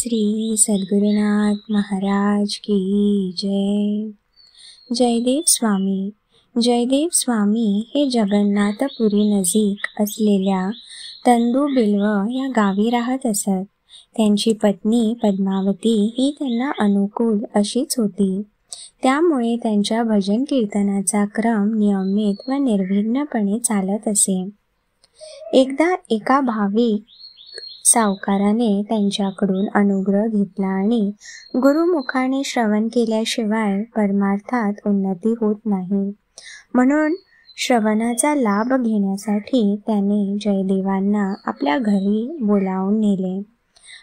श्री सद्गुरुनाथ महाराज की जय. जयदेव स्वामी हे जगन्नाथपुरी नजीक असलेल्या तंदुबिल्व या गावी राहत असत. त्यांची पत्नी पद्मावती ही त्यांना अनुकूल अशीच होती. त्यामुळे त्यांच्या भजन कीर्तनाचा क्रम नियमित व निर्विघ्नपणे चालत असे. एकदा एका भाविक सावकाराने त्यांच्याकडून अनुग्रह घेतला आणि गुरुमुखाने श्रवण केल्याशिवाय परमार्थात उन्नती होत नाही, म्हणून श्रवणाचा लाभ घेण्यासाठी त्याने जयदेवांना आपल्या घरी बोलावून नेले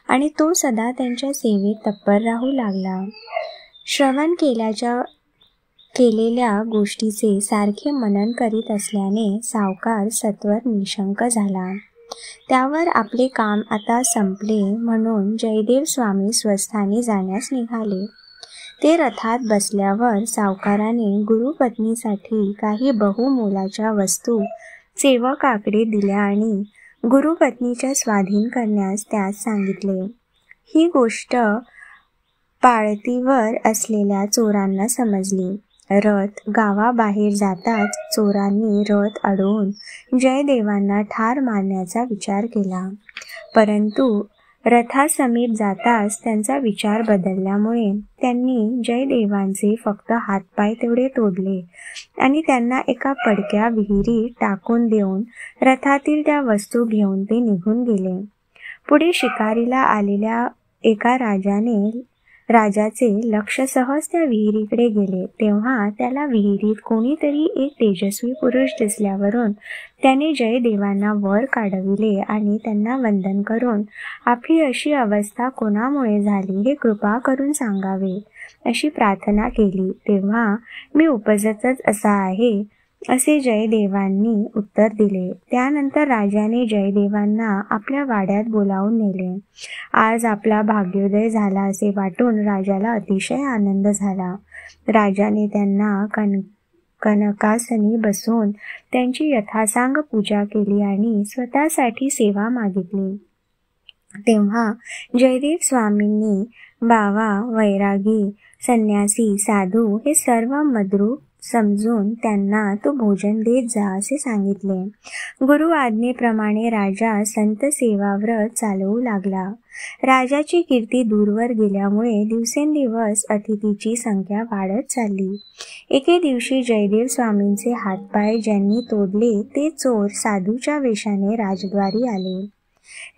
आणि तो सदा त्यांच्या सेवेत तत्पर राहू लागला. श्रवण केलेल्या गोष्टीचे सारखे मनन करीत असल्याने सावकार सत्वर निशंक झाला. त्यावर आपले काम आता संपले म्हणून जयदेव स्वामी स्वस्थानी जाण्यास निघाले. ते रथात बसल्यावर सावकाराने गुरुपत्नीसाठी काही बहुमोलाच्या वस्तू सेवकाकडे दिल्या आणि गुरुपत्नीच्या स्वाधीन करण्यास त्यास सांगितले. ही गोष्ट पाळतीवर असलेल्या चोरांना समजली. रथ गावाबाहेर जाताच चोरांनी रथ अडवून जयदेवांना ठार मारण्याचा विचार केला, परंतु रथासमीप जाताच त्यांचा विचार बदलल्यामुळे त्यांनी जयदेवांचे फक्त हातपाय तेवढे तोडले आणि त्यांना एका पडक्या विहिरीत टाकून देऊन रथातील त्या वस्तू घेऊन ते निघून गेले. पुढे शिकारीला आलेल्या एका राजाचे लक्ष सहज त्या विहिरीकडे गेले. तेव्हा त्याला विहिरीत कोणीतरी एक तेजस्वी पुरुष दिसल्यावरून त्याने जयदेवांना वर काढविले आणि त्यांना वंदन करून आपली अशी अवस्था कोणामुळे झाली हे कृपा करून सांगावे अशी प्रार्थना केली. तेव्हा मी उपजतच असा आहे असे जयदेवांनी उत्तर दिले. त्यानंतर राजाने जयदेवांना आपल्या वाड्यात बोलावून नेले. आज आपला भाग्योदय झाला असे वाटून राजाला अतिशय आनंद झाला. राजाने त्यांना कनकासनी बसवून त्यांची यथासांग पूजा केली आणि स्वतःसाठी सेवा मागितली. तेव्हा जयदेव स्वामींनी बावा, वैरागी, संन्यासी, साधू हे सर्व मद्रूप समजून त्यांना तो भोजन देत जा असे सांगितले. गुरु आज्ञेप्रमाणे राजा संत सेवाव्रत चालवू लागला. राजाची कीर्ती दूरवर गेल्यामुळे दिवसेंदिवस अतिथीची संख्या वाढत चालली. एके दिवशी जयदेव स्वामींचे हातपाय ज्यांनी तोडले ते चोर साधूच्या वेशाने राजद्वारी आले.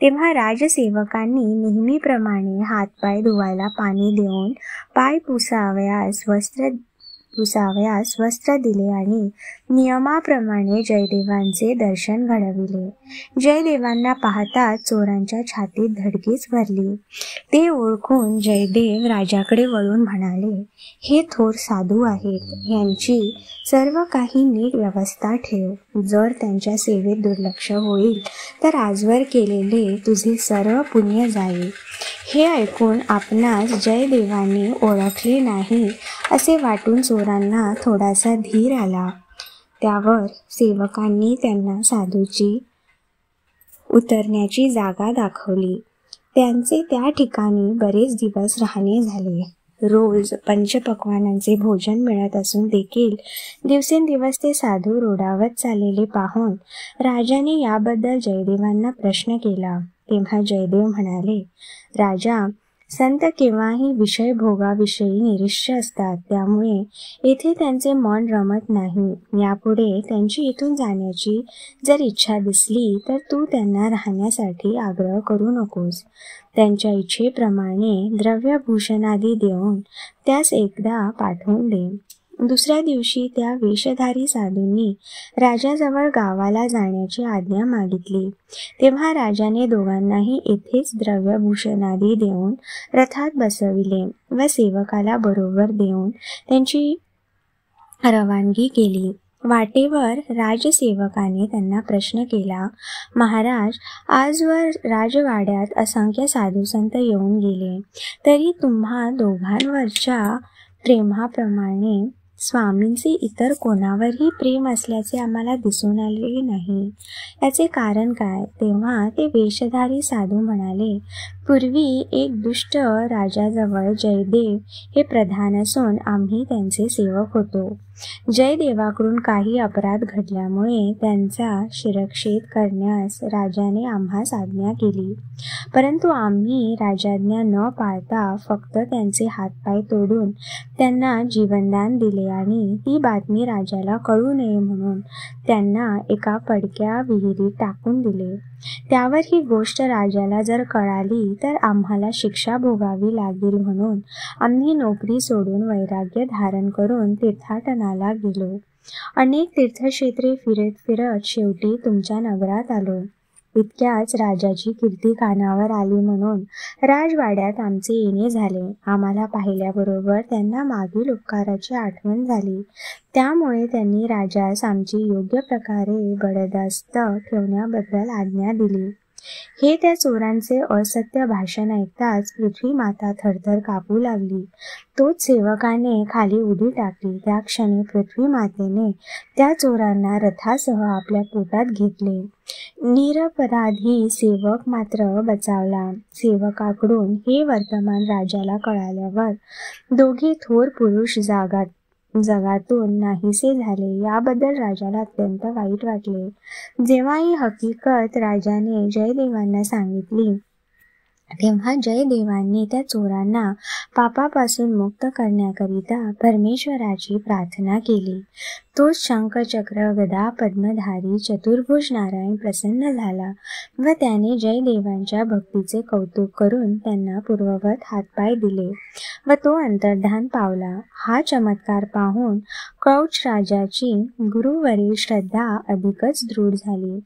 तेव्हा राजसेवकांनी नेहमीप्रमाणे हातपाय धुवायला पाणी देऊन पाय पुसावयास वस्त्र दिले आणि नियमाप्रमाणे जयदेवांचे दर्शन घडविले. जयदेवांना पाहताच चोरांच्या छातीत धडकीच भरली. ते ओळखून जयदेव राजाकडे वळून म्हणाले, हे थोर साधू आहेत, यांची सर्व काही नीट व्यवस्था ठेव. जर त्यांच्या सेवेत दुर्लक्ष होईल तर आजवर केलेले तुझे सर्व पुण्य जाईल. हे ऐकून आपणास जयदेवांनी ओळखले नाही असे वाटून चोरांना थोडासा धीर आला. त्यावर सेवकांनी त्यांना साधूची उतरण्याची जागा दाखवली. त्यांचे त्या ठिकाणी बरेच दिवस राहणे झाले. रोज पंचपक्वानांचे भोजन मिळत असून देखील दिवसेंदिवस ते साधू रोडावत चाललेले पाहून राजाने याबद्दल जयदेवांना प्रश्न केला. तेव्हा जयदेव म्हणाले, राजा, संत केव्हाही विषय भोगाविषयी निरीश्य असतात, त्यामुळे येथे त्यांचे मन रमत नाही. यापुढे त्यांची इथून जाण्याची जर इच्छा दिसली तर तू त्यांना राहण्यासाठी आग्रह करू नकोस. त्यांच्या इच्छेप्रमाणे द्रव्यभूषणादी देऊन त्यास एकदा पाठवून दे. दुसऱ्या दिवशी त्या वेशधारी साधूंनी राजाजवळ गावाला जाण्याची आज्ञा मागितली. तेव्हा राजाने दोघांनाही येथेच द्रव्यभूषणादी देऊन रथात बसविले व सेवकाला बरोबर देऊन त्यांची रवानगी केली. वाटेवर राजसेवकाने त्यांना प्रश्न केला, महाराज, आजवर राजवाड्यात असंख्य साधुसंत येऊन गेले, तरी तुम्हा दोघांवरच्या प्रेमाप्रमाणे स्वामींचे इतर कोणावरही प्रेम असल्याचे आम्हाला दिसून आले नाही. याचे कारण काय? तेव्हा ते वेशधारी साधू म्हणाले, पूर्वी एक दुष्ट राजाजवळ जयदेव हे प्रधान असून आम्ही त्यांचे सेवक होतो. जयदेवाकडून काही अपराध घडल्यामुळे त्यांचा शिरच्छेद करण्यास राजाने आम्हास आज्ञा केली. परंतु आम्ही राजाज्ञा न पाळता फक्त त्यांचे हातपाय तोडून त्यांना जीवनदान दिले आणि ती बातमी राजाला कळू नये म्हणून त्यांना एका पडक्या विहिरीत टाकून दिले. त्यावर ही गोष्ट राजाला जर कळाली तर आम्हाला शिक्षा भोगावी लागेल म्हणून आम्ही नोकरी सोडून वैराग्य धारण करून तीर्थाटनाला गेलो. अनेक तीर्थक्षेत्रे फिरत शेवटी तुमच्या नगरात आलो. इतक्याच राजाची कीर्ती कानावर आली म्हणून राजवाड्यात आमचे येणे झाले. आम्हाला पाहिल्याबरोबर त्यांना मागील उपकाराची आठवण झाली. त्यामुळे त्यांनी राजास आमची योग्य प्रकारे बडदास्त ठेवण्याबद्दल आज्ञा दिली. हे त्या चोरांचे असत्य भाषण ऐकताच पृथ्वी माता थरथर कापू लागली. तोच सेवकाने खाली उडी टाकली. त्या क्षणी पृथ्वी मातेने त्या चोरांना रथासह आपल्या पोटात घेतले. निरपराधी सेवक मात्र बचावला. सेवकाकडून हे वर्तमान राजाला कळाल्यावर दोघे थोर पुरुष जगातून नाहीसे झाले. याबद्दल राजाला अत्यंत वाईट वाटले. जेव्हा ही हकीकत राजाने जयदेवांना सांगितली तेव्हा जयदेवांनी त्या चोरांना पापापासून मुक्त करण्याकरिता परमेश्वराची प्रार्थना केली. तोच शंख चक्र गदा पद्मधारी चतुर्भुज नारायण प्रसन्न झाला व त्याने जयदेवांच्या भक्तीचे कौतुक करून त्यांना पूर्ववत हातपाय दिले व तो अंतर्धान पावला. हा चमत्कार पाहून क्रौच राजाची गुरुवरील श्रद्धा अधिकच दृढ झाली.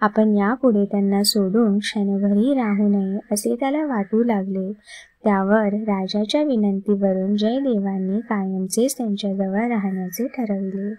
आपण यापुढे त्यांना सोडून क्षणभरही राहू नये असे त्याला वाटू लागले. त्यावर राजाच्या विनंतीवरून जयदेवांनी कायमचेच त्यांच्याजवळ राहण्याचे ठरविले.